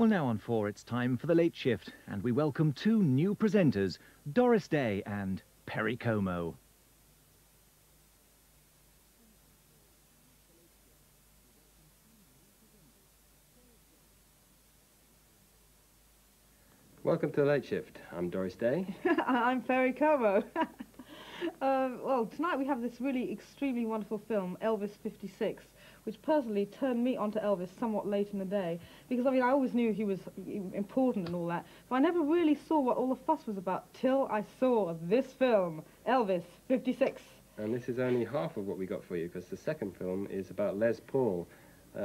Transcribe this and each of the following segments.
Well, now on 4, it's time for the late shift, and we welcome 2 new presenters, Doris Day and Perry Como. Welcome to the Late Shift. I'm Doris Day. I'm Perry Como. Well, tonight we have this really extremely wonderful film, Elvis 56, which personally turned me onto Elvis somewhat late in the day, because I mean I always knew he was important and all that, but I never really saw what all the fuss was about till I saw this film, Elvis 56. And this is only half of what we got for you, because the second film is about Les Paul,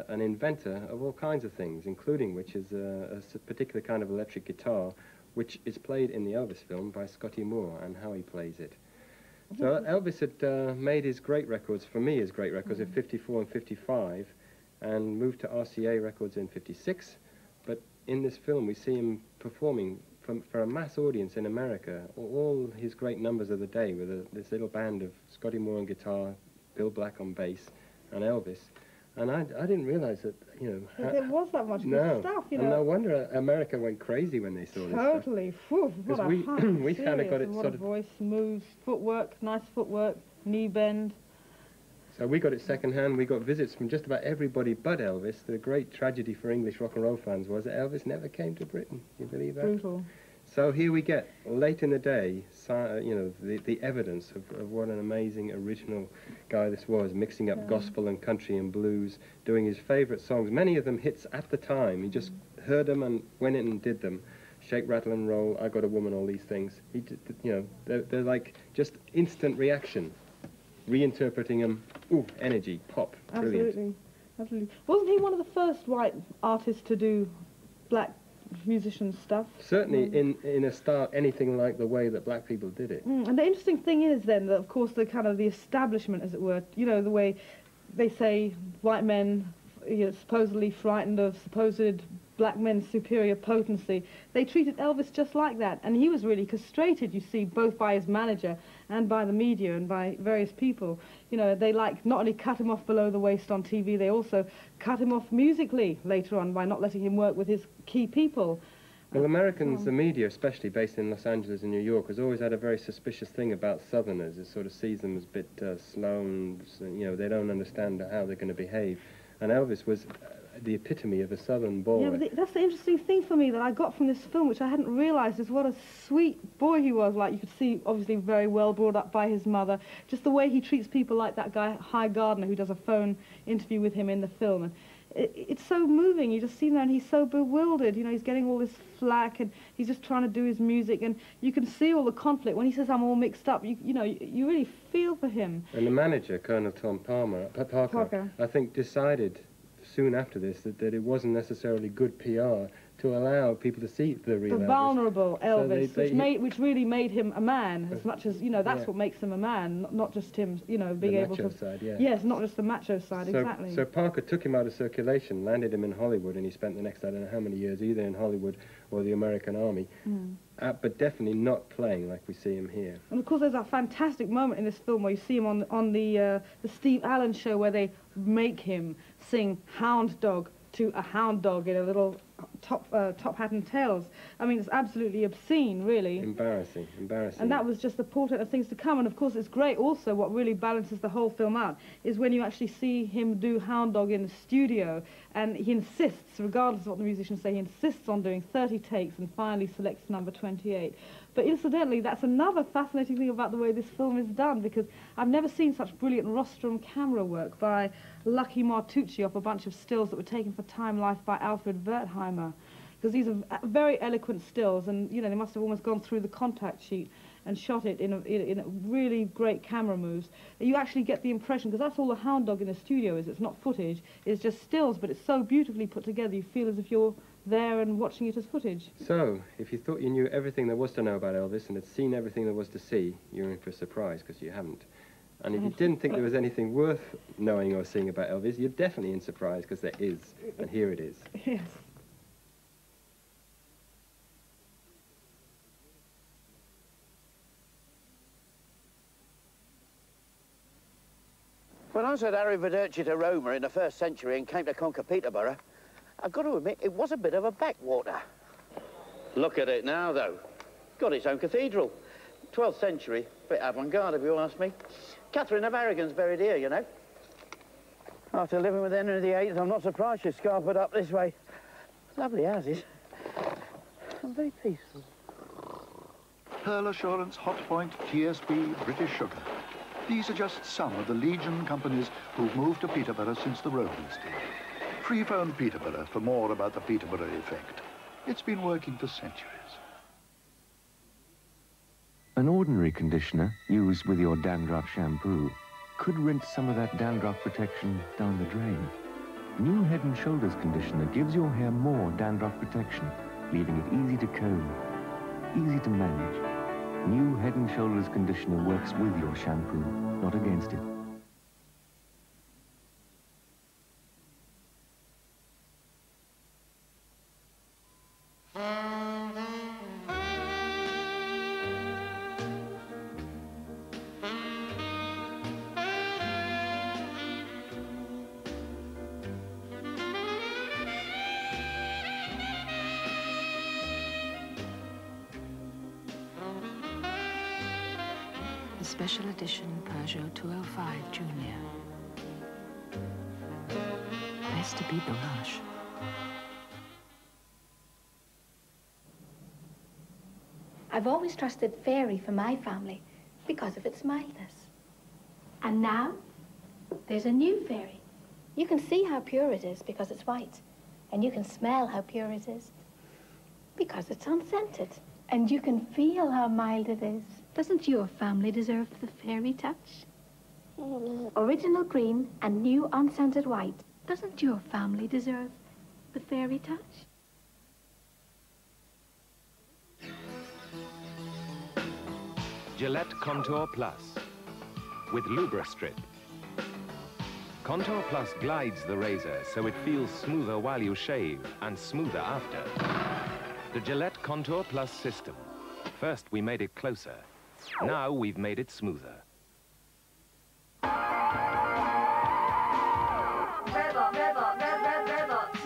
an inventor of all kinds of things, including which is a particular kind of electric guitar, which is played in the Elvis film by Scotty Moore, and how he plays it. So Elvis had made his great records, for me his great records, in 54 and 55, and moved to RCA Records in 56. But in this film we see him performing for a mass audience in America, all his great numbers of the day, with this little band of Scotty Moore on guitar, Bill Black on bass, and Elvis. And I didn't realise that, you know... There was that much good stuff, you know. And no wonder America went crazy when they saw this stuff. Totally. What a we kind of got it sort of voice, moves, footwork, nice footwork, knee bend. So we got it second-hand. We got visits from just about everybody but Elvis. The great tragedy for English rock and roll fans was that Elvis never came to Britain. You believe that? Brutal. So here we get, late in the day, you know, the evidence of what an amazing original guy this was, mixing up gospel and country and blues, doing his favourite songs, many of them hits at the time. He just heard them and went in and did them. Shake, Rattle and Roll, I Got a Woman, all these things. He did, you know, they're like just instant reaction, reinterpreting them. Ooh, energy, pop, brilliant. Absolutely, absolutely. Wasn't he one of the first white artists to do black musician stuff? Certainly in a style anything like the way that black people did it. And the interesting thing is then that of course the kind of the establishment, as it were, you know, the way they say white men, you know, supposedly frightened of supposed black men's superior potency, they treated Elvis just like that, and he was really castrated, you see, both by his manager and by the media and by various people. You know, they like not only cut him off below the waist on TV, they also cut him off musically later on by not letting him work with his key people. Well, Americans, the media, especially based in Los Angeles and New York, has always had a very suspicious thing about Southerners. It sort of sees them as a bit slow and, you know, they don't understand how they're going to behave. And Elvis was the epitome of a Southern boy. Yeah, but that's the interesting thing for me that I got from this film, which I hadn't realised, is what a sweet boy he was. Like, you could see, obviously, very well brought up by his mother. Just the way he treats people, like that guy, High Gardner, who does a phone interview with him in the film. And it's so moving. You just see him there, and he's so bewildered. You know, he's getting all this flack, and he's just trying to do his music, and you can see all the conflict. When he says, I'm all mixed up, you know, you really feel for him. And the manager, Colonel Tom Parker, I think decided soon after this that it wasn't necessarily good PR to allow people to see the real Elvis. The vulnerable Elvis, so which really made him a man, as much as, you know, that's what makes him a man, not just him, you know, being able to... The macho side, yeah. Yes, not just the macho side, exactly. So Parker took him out of circulation, landed him in Hollywood, and he spent the next, I don't know how many years, either in Hollywood or the American Army, but definitely not playing like we see him here. And of course there's that fantastic moment in this film where you see him on the Steve Allen show, where they make him sing Hound Dog to a hound dog in a little top hat and tails. I mean, it's absolutely obscene, really. Embarrassing, embarrassing. And that was just the portent of things to come. And of course, it's great also, what really balances the whole film out, is when you actually see him do Hound Dog in the studio, and he insists, regardless of what the musicians say, he insists on doing 30 takes and finally selects number 28. But incidentally, that's another fascinating thing about the way this film is done, because I've never seen such brilliant rostrum camera work by Lucky Martucci off a bunch of stills that were taken for Time Life by Alfred Wertheimer. Because these are very eloquent stills, and, you know, they must have almost gone through the contact sheet and shot it in a really great camera moves. You actually get the impression, because that's all the Hound Dog in the studio is, it's not footage, it's just stills, but it's so beautifully put together, you feel as if you're there and watching it as footage. So, if you thought you knew everything there was to know about Elvis and had seen everything there was to see, you're in for a surprise, because you haven't. And if you didn't think there was anything worth knowing or seeing about Elvis, you're definitely in surprise, because there is, and here it is. Yes. When I said arrivederci to Roma in the 1st century and came to conquer Peterborough, I've got to admit, it was a bit of a backwater. Look at it now, though. Got its own cathedral. 12th century, bit avant-garde, if you ask me. Catherine of Aragon's buried here, you know. After living with Henry VIII, I'm not surprised she's scarpered up this way. Lovely houses. And very peaceful. Pearl Assurance, Hotpoint, TSB, British Sugar. These are just some of the legion companies who've moved to Peterborough since the Romans did. Free phone Peterborough for more about the Peterborough effect. It's been working for centuries. An ordinary conditioner used with your dandruff shampoo could rinse some of that dandruff protection down the drain. New Head & Shoulders conditioner gives your hair more dandruff protection, leaving it easy to comb, easy to manage. New Head & Shoulders conditioner works with your shampoo, not against it. The special edition Peugeot 205 Junior. Best to beat the rush. I've always trusted Fairy for my family because of its mildness. And now, there's a new Fairy. You can see how pure it is because it's white. And you can smell how pure it is because it's unscented. And you can feel how mild it is. Doesn't your family deserve the Fairy touch? Original green and new unscented white. Doesn't your family deserve the Fairy touch? Gillette Contour Plus with Lubristrip. Contour Plus glides the razor so it feels smoother while you shave and smoother after. The Gillette Contour Plus system. First we made it closer. Now we've made it smoother. Robot, robot, robot.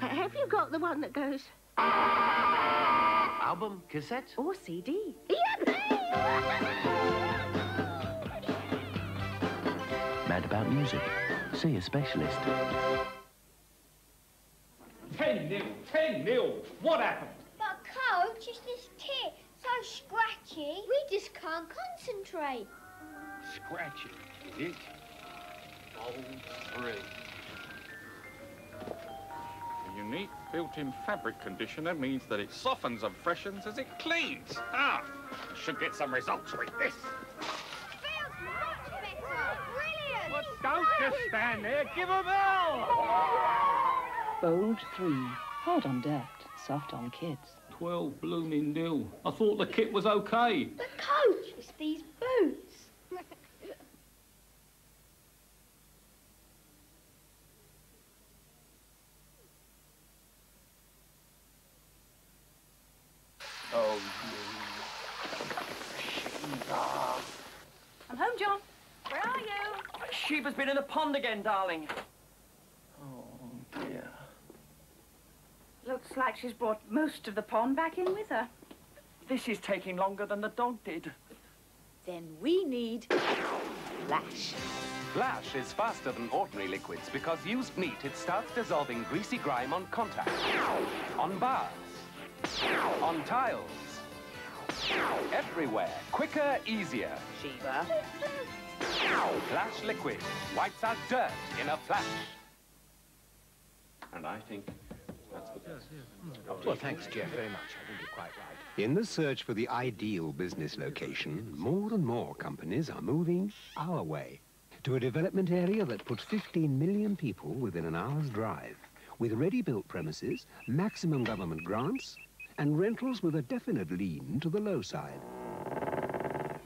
Have you got the one that goes... Album, cassette? Or CD? Mad about music? See a specialist. 10-0, 10-0. What happened? But, Coach, it's this kit. So scratchy. We just can't concentrate. Scratchy, is it? Bold 3. A unique built-in fabric conditioner means that it softens and freshens as it cleans. Ah, should get some results with this. Feels much better. Brilliant. Well, don't just stand there. Give 'em hell. Bold 3. Hard on dirt, soft on kids. 12 blooming 0. I thought the kit was okay. But, Coach, it's these boots. Oh, I'm home, John. Where are you? Sheba's been in the pond again, darling. oh dear. Looks like she's brought most of the pond back in with her. This is taking longer than the dog did. Then we need Flash. Flash is faster than ordinary liquids because used neat, it starts dissolving greasy grime on contact, on bars, on tiles, everywhere, quicker, easier. Sheba. Flash liquid wipes out dirt in a flash. And I think that's the best. Well, thanks, Jeff, very much. I think you're quite right. In the search for the ideal business location, more and more companies are moving our way to a development area that puts 15 million people within an hour's drive, with ready-built premises, maximum government grants, and rentals with a definite lean to the low side.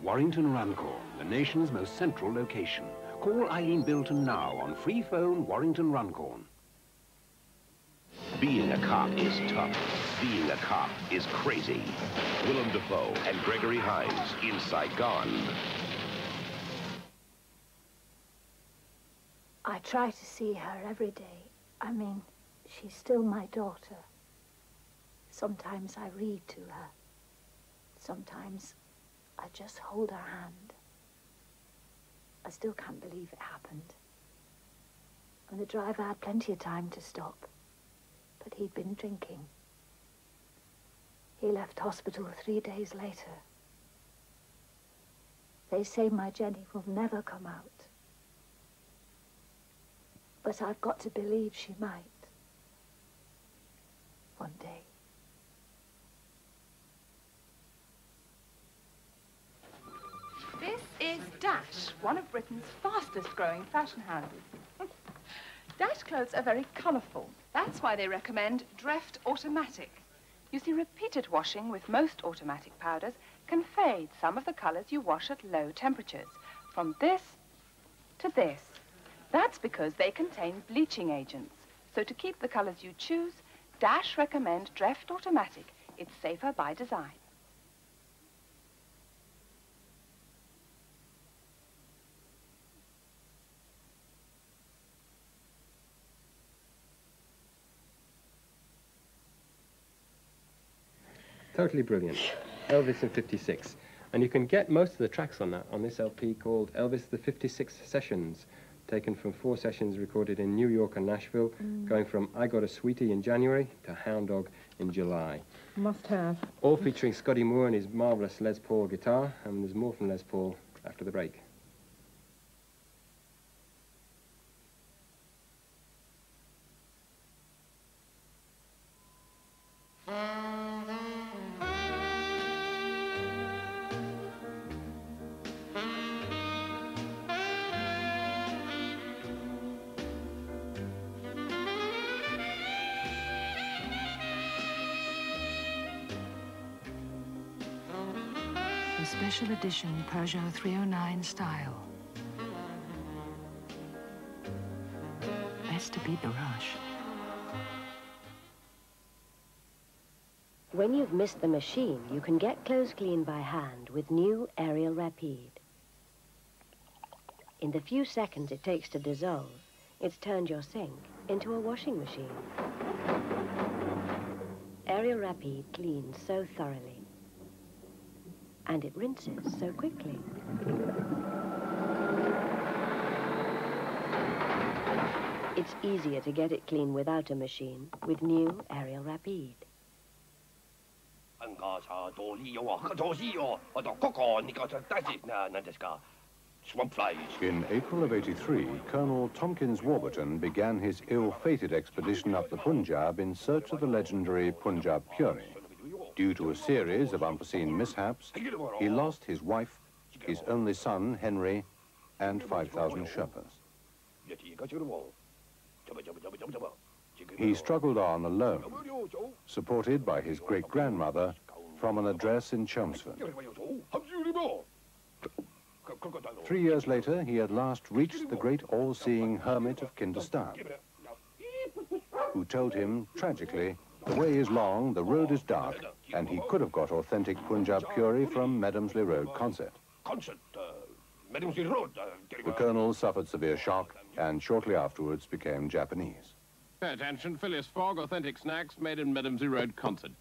Warrington-Runcorn, the nation's most central location. Call Eileen Bilton now on free phone Warrington-Runcorn. Being a cop is tough. Being a cop is crazy. Willem Dafoe and Gregory Hines in Saigon. I try to see her every day. I mean, she's still my daughter. Sometimes I read to her. Sometimes I just hold her hand. I still can't believe it happened. And the driver had plenty of time to stop, but he'd been drinking. He left hospital 3 days later. They say my Jenny will never come out. But I've got to believe she might. One day. This is Dash, one of Britain's fastest-growing fashion houses. Dash clothes are very colourful. That's why they recommend Dreft Automatic. You see, repeated washing with most automatic powders can fade some of the colours you wash at low temperatures, from this to this. That's because they contain bleaching agents. So to keep the colours you choose, Dash recommend Dreft Automatic. It's safer by design. Totally brilliant. Elvis in 56. And you can get most of the tracks on that on this LP called Elvis the 56 Sessions, taken from 4 sessions recorded in New York and Nashville, going from I Got a Sweetie in January to Hound Dog in July. Must have. All featuring Scotty Moore and his marvellous Les Paul guitar, and there's more from Les Paul after the break. The special edition Peugeot 309 style. Best to beat the rush. When you've missed the machine, you can get clothes cleaned by hand with new Ariel Rapide. In the few seconds it takes to dissolve, it's turned your sink into a washing machine. Ariel Rapide cleans so thoroughly. And it rinses so quickly. It's easier to get it clean without a machine with new Ariel Rapide. In April of '83, Colonel Tompkins Warburton began his ill-fated expedition up the Punjab in search of the legendary Punjab Puri. Due to a series of unforeseen mishaps, he lost his wife, his only son, Henry, and 5,000 Sherpas. He struggled on alone, supported by his great-grandmother from an address in Chelmsford. 3 years later, he at last reached the great all-seeing hermit of Kindistan, who told him, tragically, the way is long, the road is dark, and he could have got authentic Punjab Puri from Medemsley Road concert. The colonel suffered severe shock and shortly afterwards became Japanese. Pay attention, Phileas Fogg, authentic snacks made in Medemsley Road concert.